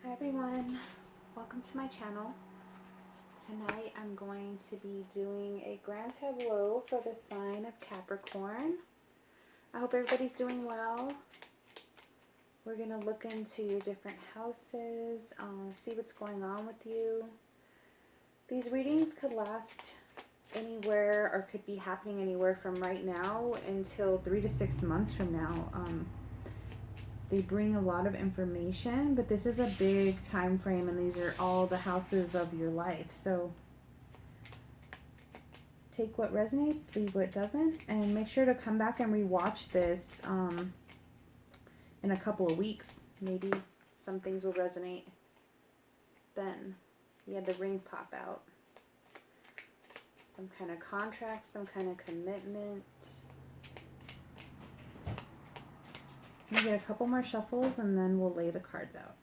Hi everyone, welcome to my channel. Tonight I'm going to be doing a grand tableau for the sign of Capricorn. I hope everybody's doing well. We're going to look into your different houses, see what's going on with you. These readings could last anywhere or could be happening anywhere from right now until 3 to 6 months from now. They bring a lot of information, but this is a big time frame, and these are all the houses of your life. So take what resonates, leave what doesn't, and make sure to come back and rewatch this in a couple of weeks. Maybe some things will resonate then. You had the ring pop out. Some kind of contract, some kind of commitment. We'll get a couple more shuffles and then we'll lay the cards out.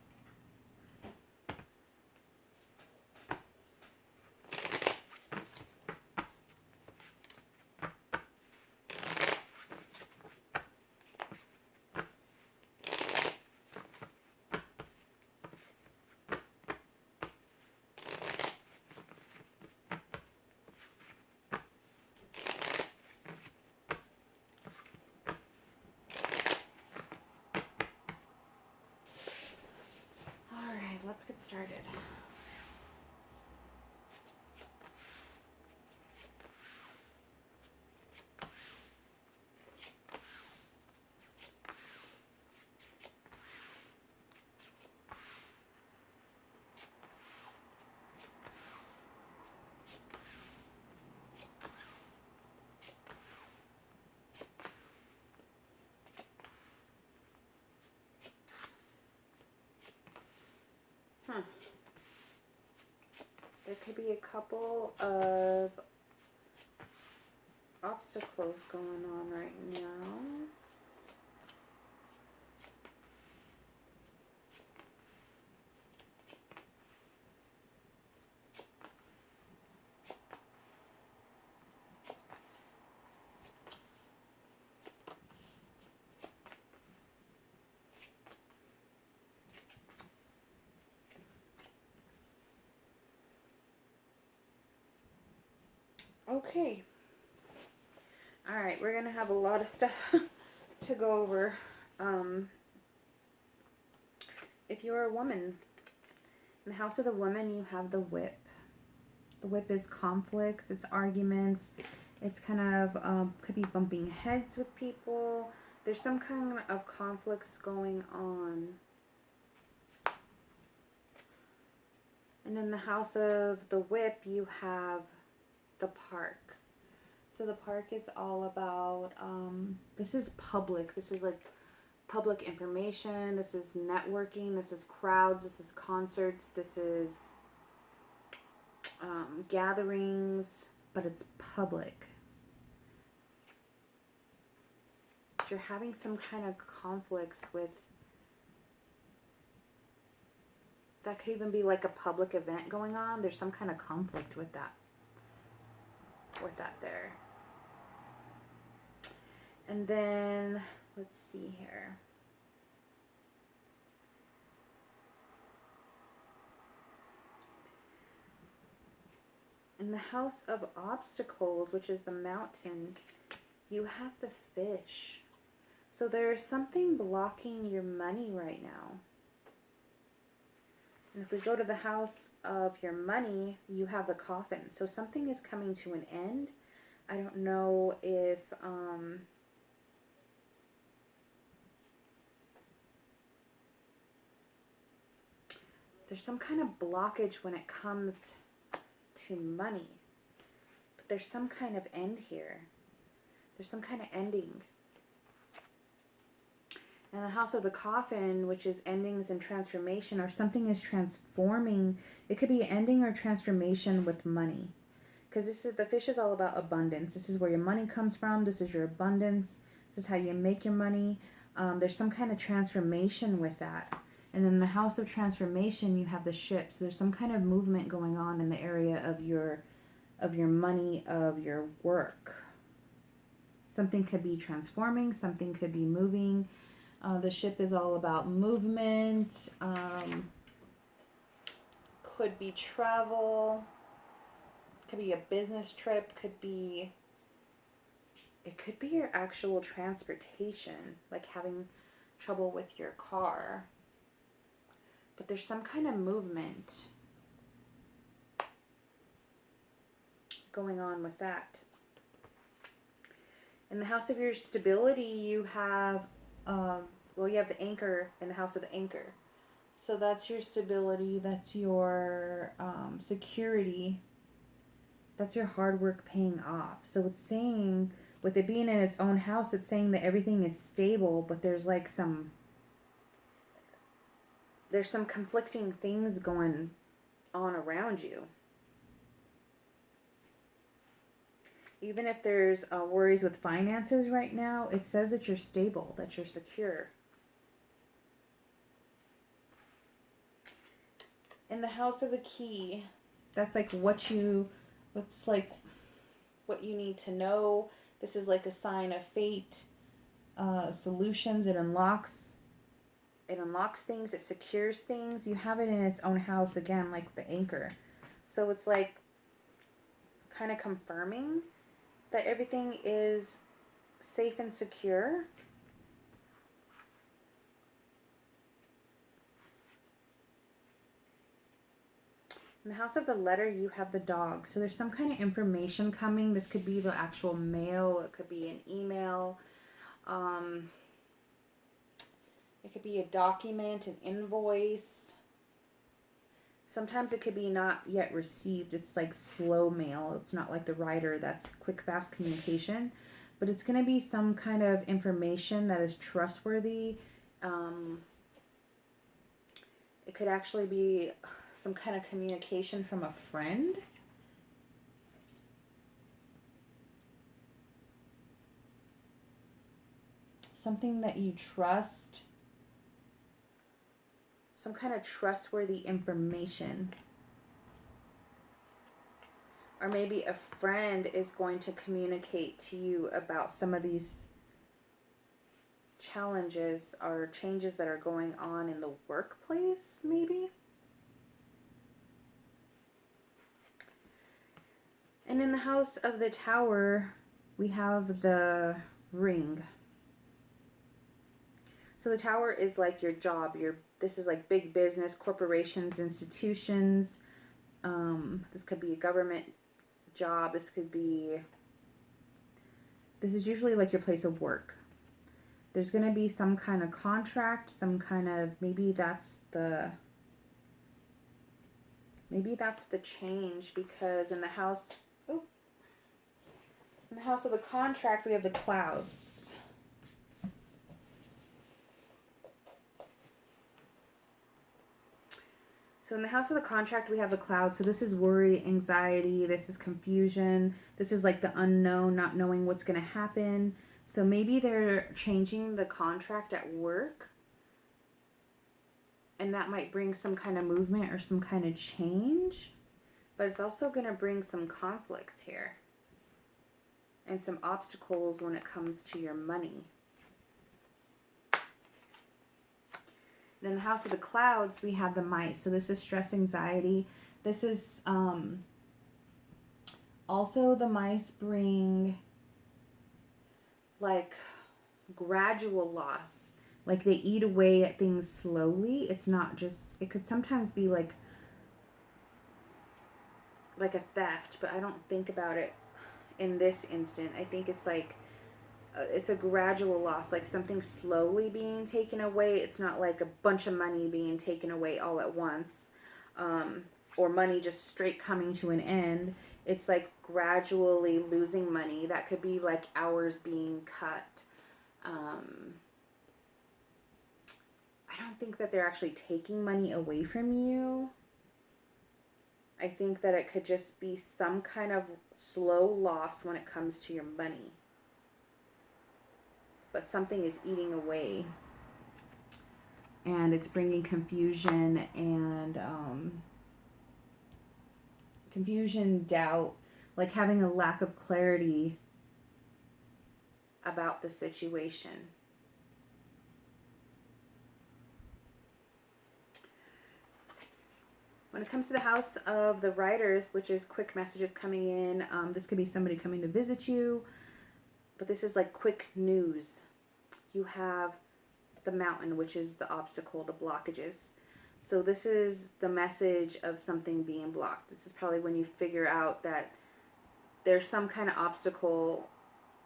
Let's get started. There could be a couple of obstacles going on right now. Okay. All right, we're going to have a lot of stuff to go over. If you're a woman, in the house of the woman, you have the whip. The whip is conflicts, it's arguments, it's kind of, could be bumping heads with people. There's some kind of conflicts going on. And in the house of the whip, you have the park. So the park is all about, this is public. This is like public information. This is networking. This is crowds. This is concerts. This is gatherings, but it's public. So you're having some kind of conflicts with, that could even be like a public event going on. There's some kind of conflict with that. There. And then, let's see here. In the house of obstacles, which is the mountain, you have the fish. So there's something blocking your money right now. And if we go to the house of your money, you have the coffin. So something is coming to an end. I don't know if there's some kind of blockage when it comes to money. But there's some kind of end here. There's some kind of ending. And the house of the coffin, which is endings and transformation, or something is transforming. It could be ending or transformation with money. Because this is, the fish is all about abundance. This is where your money comes from. This is your abundance. This is how you make your money. There's some kind of transformation with that. And in the house of transformation, you have the ship. So there's some kind of movement going on in the area of your money, of your work. Something could be transforming. Something could be moving. The ship is all about movement. could be travel, could be a business trip, it could be your actual transportation, like having trouble with your car. But there's some kind of movement going on with that. In the house of your stability, you have, you have the anchor in the house of the anchor. So that's your stability, that's your security, that's your hard work paying off. So it's saying, with it being in its own house, it's saying that everything is stable, but there's like some conflicting things going on around you. Even if there's worries with finances right now, it says that you're stable, that you're secure. In the house of the key, that's like what you need to know. This is like a sign of fate, solutions. It unlocks things, it secures things. You have it in its own house again, like the anchor. So it's like kind of confirming that everything is safe and secure. In the house of the letter, you have the dog. So there's some kind of information coming. This could be the actual mail. It could be an email. It could be a document, an invoice. Sometimes it could be not yet received. It's like slow mail. It's not like the writer that's quick, fast communication. But it's going to be some kind of information that is trustworthy. It could actually be some kind of communication from a friend. Something that you trust. Some kind of trustworthy information. Or maybe a friend is going to communicate to you about some of these challenges or changes that are going on in the workplace, maybe. And in the house of the Tower, we have the Ring. So the Tower is like your job. This is like big business, corporations, institutions. This could be a government job. This is usually like your place of work. There's going to be some kind of contract, some kind of, maybe that's the change, because in the house of the contract, we have the clouds. So in the house of the contract, we have the clouds. So this is worry, anxiety. This is confusion. This is like the unknown, not knowing what's going to happen. So maybe they're changing the contract at work. And that might bring some kind of movement or some kind of change. But it's also going to bring some conflicts here. And some obstacles when it comes to your money. And in the house of the clouds, we have the mice. So this is stress, anxiety. This is also the mice bring like gradual loss. Like they eat away at things slowly. It's not just, it could sometimes be like a theft, but I don't think about it in this instant. I think it's like, it's a gradual loss, like something slowly being taken away. It's not like a bunch of money being taken away all at once, or money just straight coming to an end. It's like gradually losing money. That could be like hours being cut. I don't think that they're actually taking money away from you. I think that it could just be some kind of slow loss when it comes to your money. But something is eating away. And it's bringing confusion and doubt, like having a lack of clarity about the situation. When it comes to the house of the writers, which is quick messages coming in, this could be somebody coming to visit you, but this is like quick news. You have the mountain, which is the obstacle, the blockages. So this is the message of something being blocked. This is probably when you figure out that there's some kind of obstacle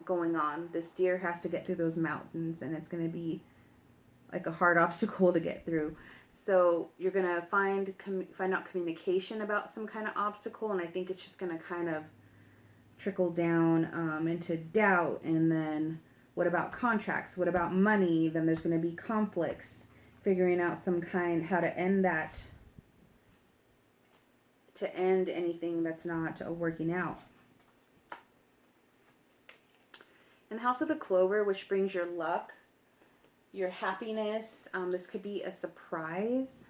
going on. This deer has to get through those mountains, and it's going to be like a hard obstacle to get through. So you're going to find out communication about some kind of obstacle, and I think it's just going to kind of trickle down into doubt. And then what about contracts? What about money? Then there's going to be conflicts, figuring out how to end that, to end anything that's not working out. In the house of the clover, which brings your luck, your happiness, this could be a surprise.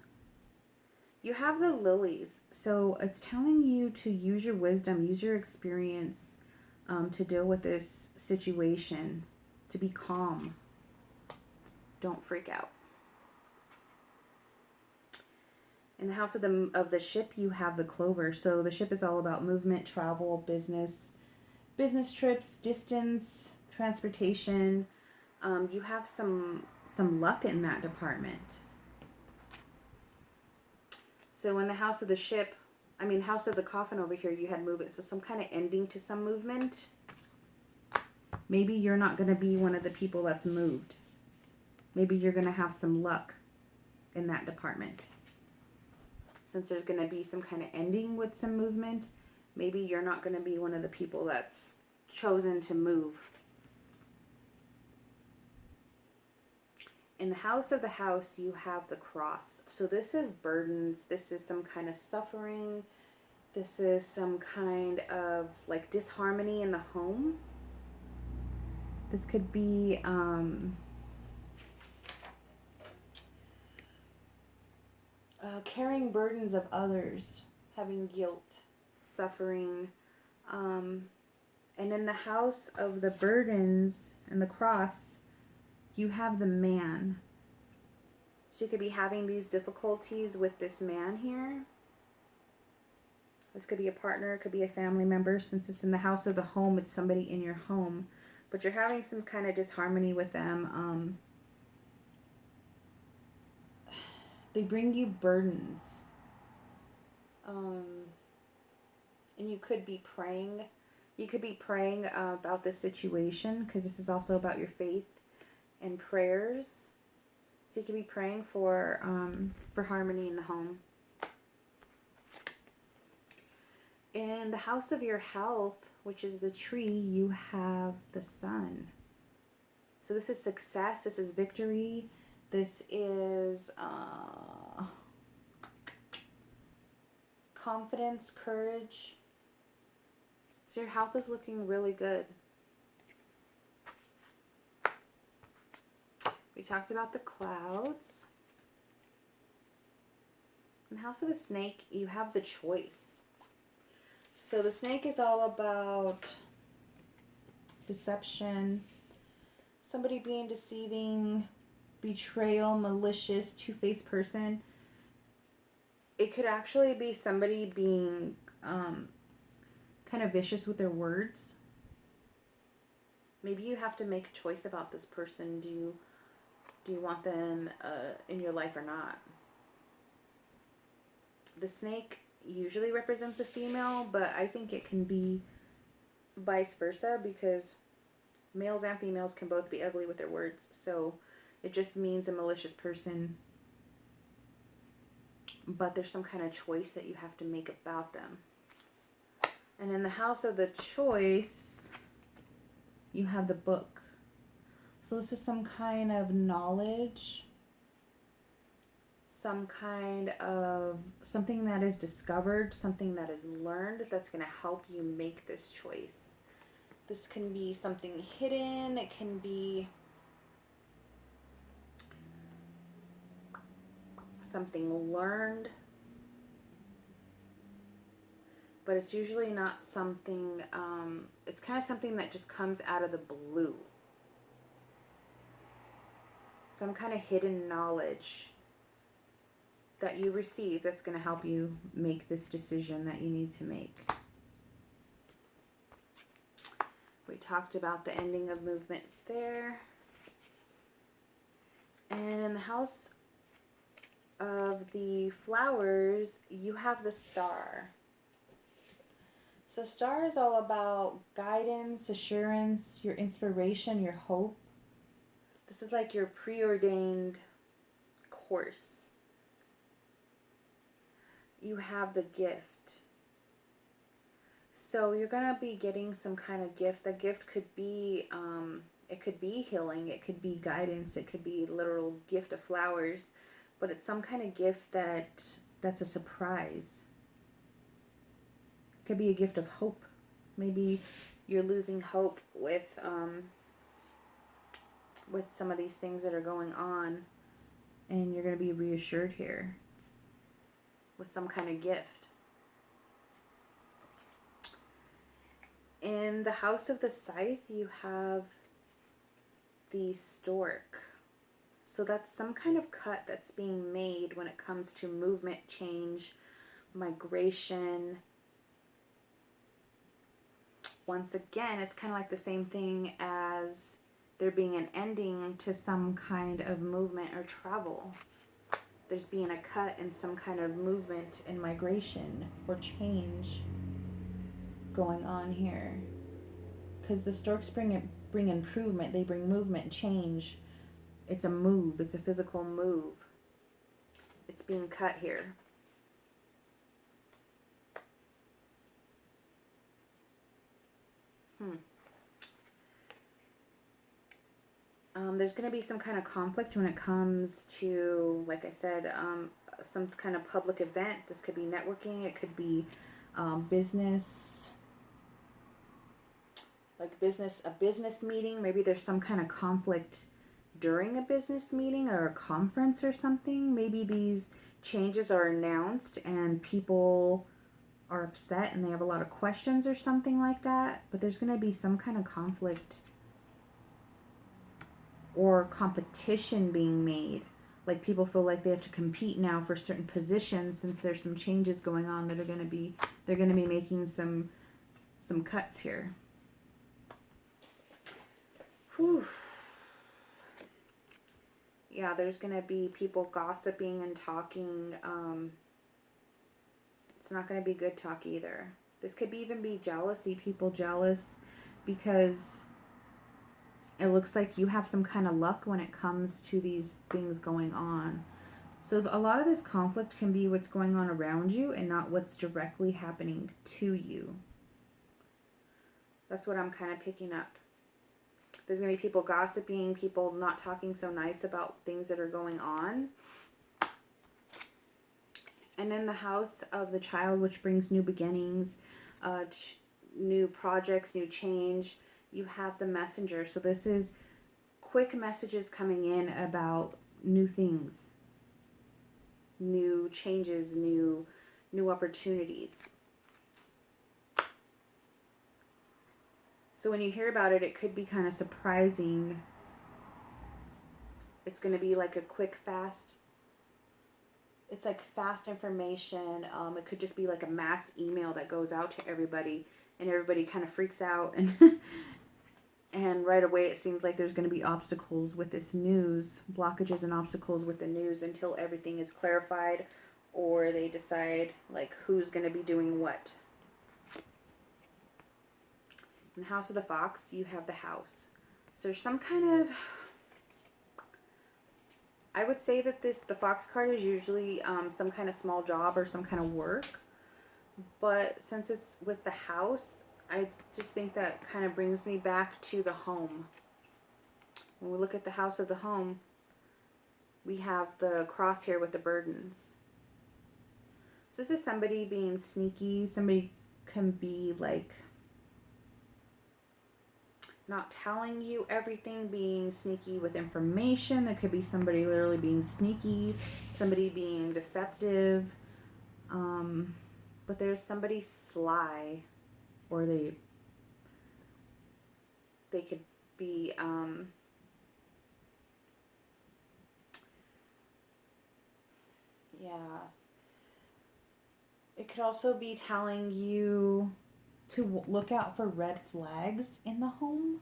You have the lilies, so it's telling you to use your wisdom, use your experience to deal with this situation, to be calm. Don't freak out. In the house of the ship, you have the clover. So the ship is all about movement, travel, business trips, distance, transportation. You have some luck in that department. So in the house of the ship, house of the coffin over here, you had movement. So some kind of ending to some movement. Maybe you're not going to be one of the people that's moved. Maybe you're going to have some luck in that department. Since there's going to be some kind of ending with some movement, maybe you're not going to be one of the people that's chosen to move. In the house of the house, you have the cross. So this is burdens. This is some kind of suffering. This is some kind of like disharmony in the home. This could be carrying burdens of others, having guilt, suffering. And in the house of the burdens and the cross, you have the man. So you could be having these difficulties with this man here. This could be a partner, it could be a family member. Since it's in the house of the home, it's somebody in your home. But you're having some kind of disharmony with them. They bring you burdens. And you could be praying. You could be praying about this situation, because this is also about your faith and prayers. So you could be praying for harmony in the home. In the house of your health, which is the tree, you have the sun. So this is success. This is victory. This is confidence, courage. So your health is looking really good. We talked about the clouds. In the house of the snake, you have the choice. So the snake is all about deception, somebody being deceiving, betrayal, malicious, two-faced person. It could actually be somebody being kind of vicious with their words. Maybe you have to make a choice about this person. Do you want them in your life or not? The snake usually represents a female, but I think it can be vice versa, because males and females can both be ugly with their words. So it just means a malicious person, but there's some kind of choice that you have to make about them. And in the house of the choice, you have the book. So this is some kind of knowledge, some kind of something that is discovered, something that is learned that's going to help you make this choice. This can be something hidden. It can be something learned. But it's usually not something, it's kind of something that just comes out of the blue. Some kind of hidden knowledge. that you receive that's going to help you make this decision that you need to make. We talked about the ending of movement there. And in the house of the flowers, you have the star. So star is all about guidance, assurance, your inspiration, your hope. This is like your preordained course. You have the gift. So you're going to be getting some kind of gift. The gift could be, it could be healing, it could be guidance, it could be a literal gift of flowers, but it's some kind of gift that's a surprise. It could be a gift of hope. Maybe you're losing hope with some of these things that are going on, and you're going to be reassured here with some kind of gift. In the house of the scythe, you have the stork. So that's some kind of cut that's being made when it comes to movement, change, migration. Once again, it's kind of like the same thing as there being an ending to some kind of movement or travel. There's being a cut in some kind of movement and migration or change going on here, because the storks bring improvement, they bring movement, change. It's a move, it's a physical move. It's being cut here. There's going to be some kind of conflict when it comes to, like I said, some kind of public event. This could be networking, it could be business, like a business meeting. Maybe there's some kind of conflict during a business meeting or a conference or something. Maybe these changes are announced and people are upset and they have a lot of questions or something like that. But there's going to be some kind of conflict or competition being made. Like people feel like they have to compete now for certain positions, since there's some changes going on that are going to be, they're going to be making some cuts here. Whew. Yeah, there's going to be people gossiping and talking. It's not going to be good talk either. This could even be jealousy, people jealous because it looks like you have some kind of luck when it comes to these things going on. So a lot of this conflict can be what's going on around you and not what's directly happening to you. That's what I'm kind of picking up. There's going to be people gossiping, people not talking so nice about things that are going on. And then the house of the child, which brings new beginnings, new projects, new change. You have the messenger. So this is quick messages coming in about new things, new changes, new opportunities. So when you hear about it, it could be kind of surprising. It's going to be like a quick, fast. It's like fast information. It could just be like a mass email that goes out to everybody, and everybody kind of freaks out, and right away it seems like there's going to be obstacles with this news, blockages and obstacles with the news until everything is clarified, or they decide like who's going to be doing what. In the house of the fox, you have the house. So there's some kind of, I would say that the fox card is usually some kind of small job or some kind of work. But since it's with the house, I just think that kind of brings me back to the home. When we look at the house of the home, we have the cross here with the burdens. So this is somebody being sneaky. Somebody can be like not telling you everything, being sneaky with information. There could be somebody literally being sneaky, somebody being deceptive. But there's somebody sly, or they could be Yeah. It could also be telling you to look out for red flags in the home.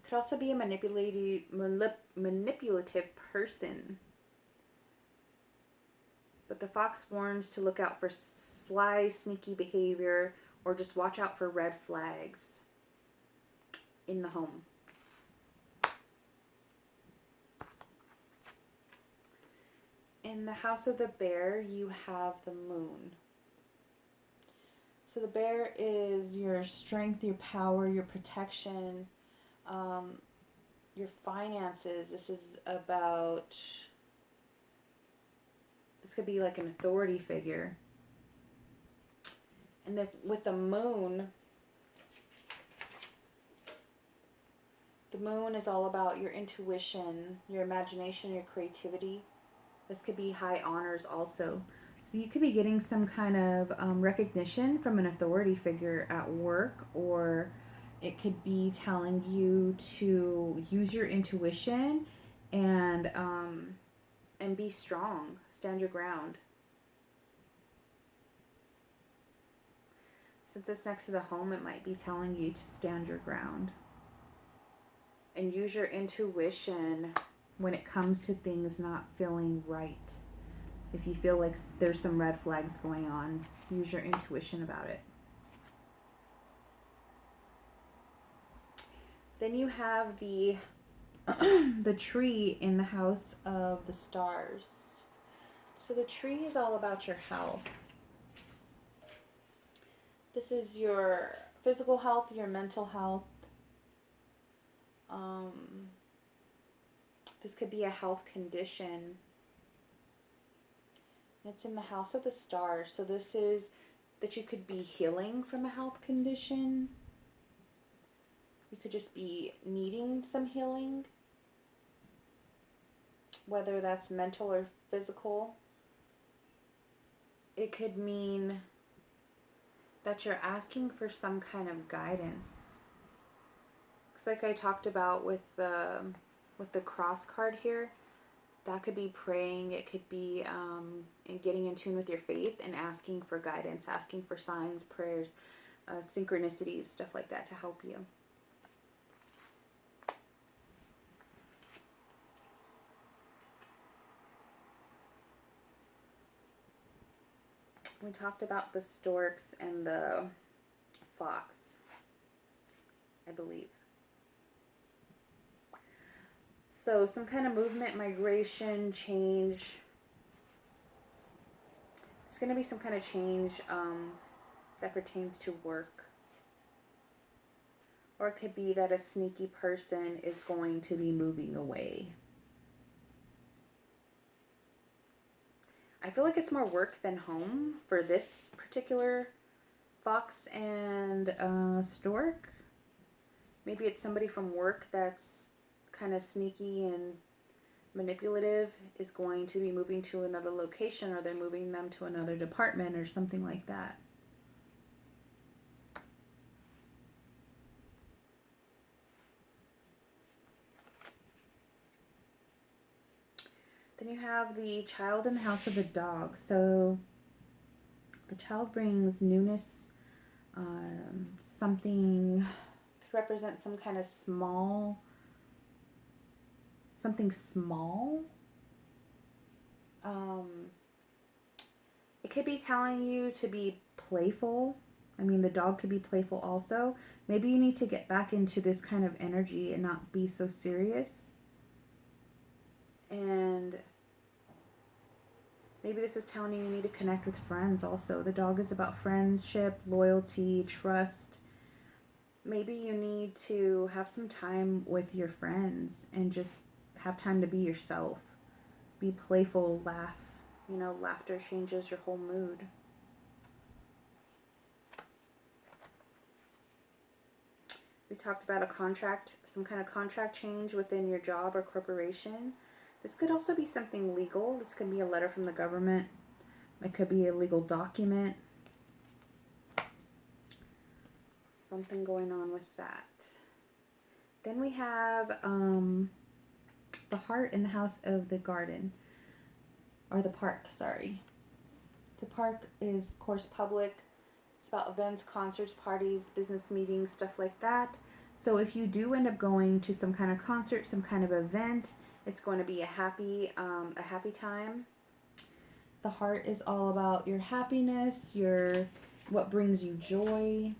Could also be a manipulative person. But the fox warns to look out for sly, sneaky behavior or just watch out for red flags in the home. In the house of the bear, you have the moon. So the bear is your strength, your power, your protection, your finances. This could be like an authority figure. And then with the moon is all about your intuition, your imagination, your creativity. This could be high honors also. So you could be getting some kind of recognition from an authority figure at work, or it could be telling you to use your intuition and be strong, stand your ground. Since it's next to the home, it might be telling you to stand your ground and use your intuition when it comes to things not feeling right. If you feel like there's some red flags going on, use your intuition about it. Then you have the the tree in the house of the stars. So the tree is all about your health. This is your physical health, your mental health. This could be a health condition. It's in the house of the stars. So this is that you could be healing from a health condition. You could just be needing some healing, whether that's mental or physical. It could mean that you're asking for some kind of guidance. It's like I talked about with the cross card here. That could be praying. It could be getting in tune with your faith and asking for guidance, asking for signs, prayers, synchronicities, stuff like that to help you. We talked about the storks and the fox, I believe. So some kind of movement, migration, change. There's going to be some kind of change that pertains to work. Or it could be that a sneaky person is going to be moving away. I feel like it's more work than home for this particular fox and stork. Maybe it's somebody from work that's kind of sneaky and manipulative, is going to be moving to another location, or they're moving them to another department or something like that. Then you have the child in the house of the dog. So the child brings newness, something could represent some kind of something small. It could be telling you to be playful. I mean, the dog could be playful also. Maybe you need to get back into this kind of energy and not be so serious. And maybe this is telling you need to connect with friends also. The dog is about friendship, loyalty, trust. Maybe you need to have some time with your friends and just have time to be yourself. Be playful, laugh. You know, laughter changes your whole mood. We talked about a contract, some kind of contract change within your job or corporation. This could also be something legal. This could be a letter from the government. It could be a legal document. Something going on with that. Then we have the heart in the house of the garden, or the park, sorry. The park is, of course, public. It's about events, concerts, parties, business meetings, stuff like that. So if you do end up going to some kind of concert, some kind of event, it's going to be a happy time. The heart is all about your happiness, what brings you joy.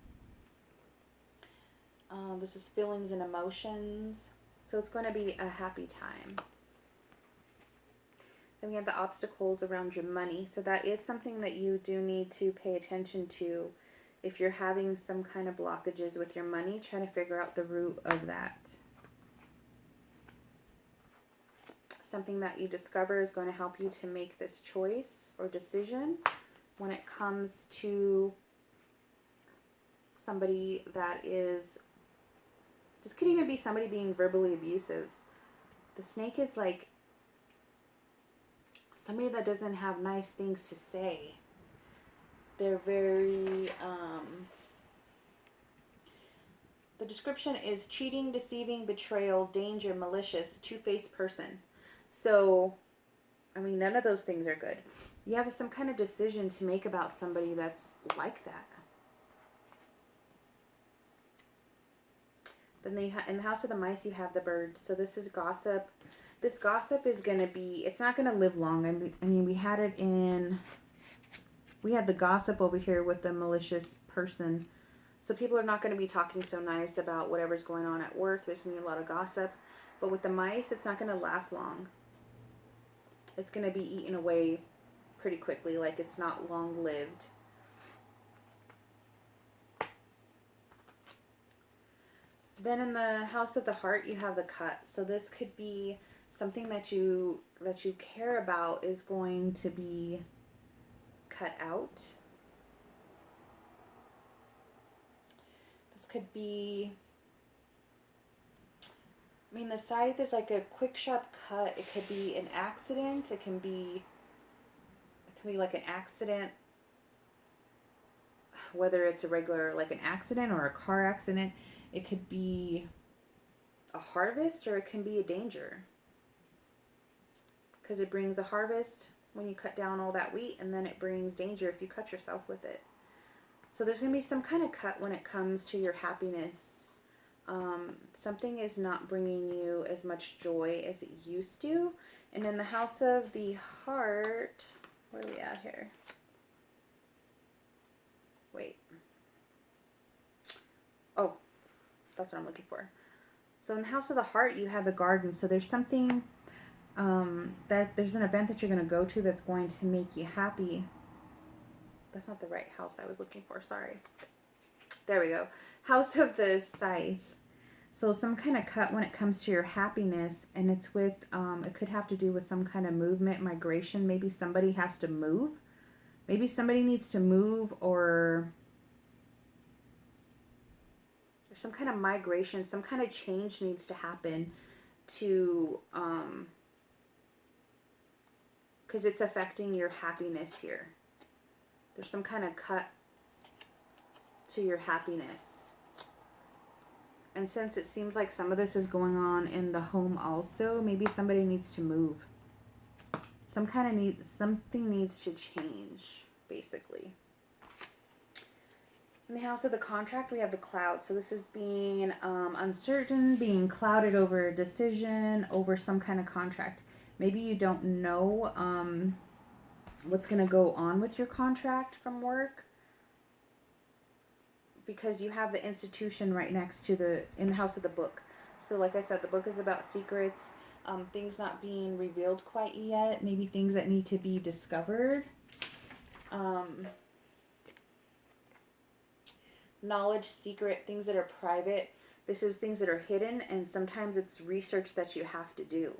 This is feelings and emotions. So it's going to be a happy time. Then we have the obstacles around your money. So that is something that you do need to pay attention to. If you're having some kind of blockages with your money, try to figure out the root of that. Something that you discover is going to help you to make this choice or decision when it comes to somebody that is, this could even be somebody being verbally abusive. The snake is like somebody that doesn't have nice things to say. They're very, the description is cheating, deceiving, betrayal, danger, malicious, two-faced person. So, I mean, none of those things are good. You have some kind of decision to make about somebody that's like that. Then in the house of the mice, you have the birds. So this is gossip. This gossip is going to be, it's not going to live long. I mean, we had the gossip over here with the malicious person. So people are not going to be talking so nice about whatever's going on at work. There's going to be a lot of gossip. But with the mice, it's not going to last long. It's going to be eaten away pretty quickly. Like, it's not long-lived. Then in the house of the heart, you have the cut. So this could be something that you care about is going to be cut out. This could be, I mean, the scythe is like a quick, sharp cut. It could be an accident. It can be like an accident, whether it's a regular, like an accident or a car accident. It could be a harvest, or it can be a danger. Because it brings a harvest when you cut down all that wheat, and then it brings danger if you cut yourself with it. So there's going to be some kind of cut when it comes to your happiness. Something is not bringing you as much joy as it used to. And in the house of the heart, where are we at here? Wait. Oh, that's what I'm looking for. So in the house of the heart, you have the garden. So there's something, that there's an event that you're going to go to that's going to make you happy. That's not the right house I was looking for. Sorry. There we go. House of the scythe. So some kind of cut when it comes to your happiness, and it's with, it could have to do with some kind of movement, migration. Maybe somebody has to move. Maybe somebody needs to move, or there's some kind of migration, some kind of change needs to happen to, because it's affecting your happiness here. There's some kind of cut to your happiness. And since it seems like some of this is going on in the home also, maybe somebody needs to move. Something needs to change, basically. In the house of the contract, we have the cloud. So this is being uncertain, being clouded over a decision, over some kind of contract. Maybe you don't know what's going to go on with your contract from work, because you have the institution right next to in the house of the book. So like I said, the book is about secrets, things not being revealed quite yet, maybe things that need to be discovered. Knowledge, secret, things that are private. This is things that are hidden, and sometimes it's research that you have to do.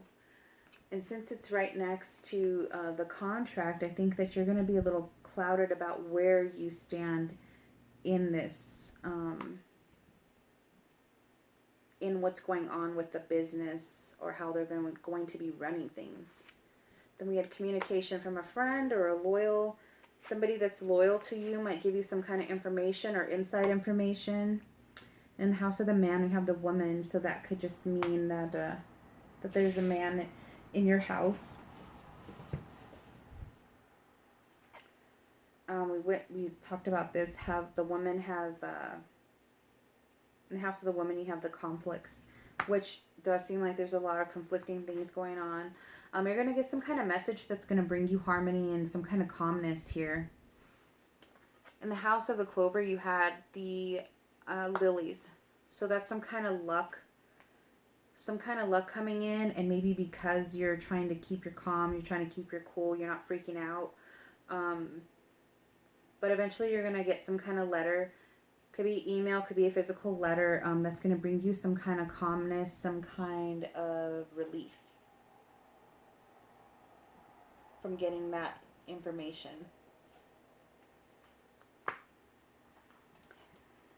And since it's right next to the contract, I think that you're going to be a little clouded about where you stand in this, in what's going on with the business, or how they're going to be running things. Then we had communication from a friend or somebody that's loyal to you might give you some kind of information or inside information. In the house of the man, we have the woman. So that could just mean that that there's a man in your house. We talked about this. Have the woman has in the house of the woman, you have the conflicts, which does seem like there's a lot of conflicting things going on. You're going to get some kind of message that's going to bring you harmony and some kind of calmness here. In the house of the clover, you had the lilies. So that's some kind of luck. Some kind of luck coming in. And maybe because you're trying to keep your calm, you're trying to keep your cool, you're not freaking out. But eventually you're going to get some kind of letter. Could be email, could be a physical letter that's going to bring you some kind of calmness, some kind of relief from getting that information.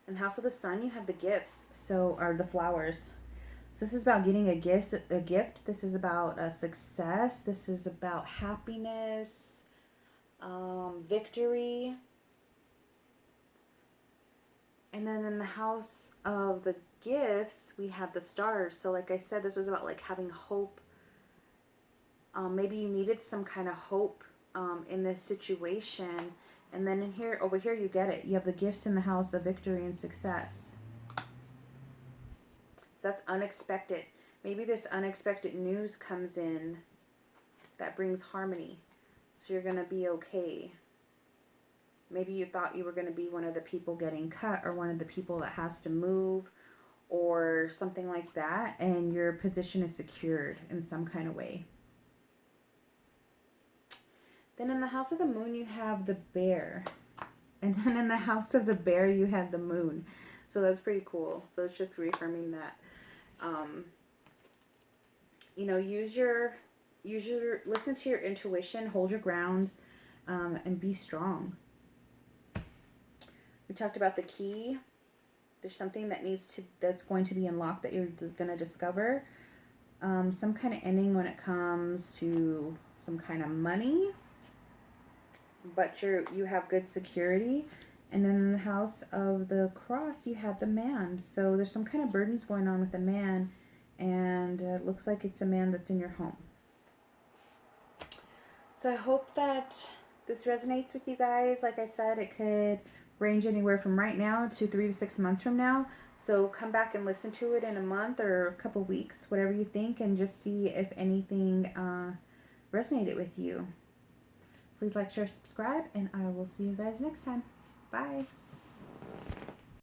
In the house of the sun, you have the gifts, or the flowers. So this is about getting a gift. This is about success. This is about happiness, victory. And then in the house of the gifts, we have the stars. So like I said, this was about like having hope. Maybe you needed some kind of hope in this situation. And then over here, you get it. You have the gifts in the house of victory and success. So that's unexpected. Maybe this unexpected news comes in that brings harmony. So you're going to be okay. Maybe you thought you were going to be one of the people getting cut or one of the people that has to move or something like that. And your position is secured in some kind of way. Then in the house of the moon, you have the bear. And then in the house of the bear, you had the moon. So that's pretty cool. So it's just reaffirming that, listen to your intuition, hold your ground, and be strong. We talked about the key. There's something that's going to be unlocked that you're going to discover. Some kind of ending when it comes to some kind of money. But you have good security. And then in the house of the cross, you have the man. So there's some kind of burdens going on with the man. And it looks like it's a man that's in your home. So I hope that this resonates with you guys. Like I said, it could range anywhere from right now to 3 to 6 months from now. So come back and listen to it in a month or a couple weeks, whatever you think, and just see if anything resonated with you. Please like, share, subscribe, and I will see you guys next time. Bye.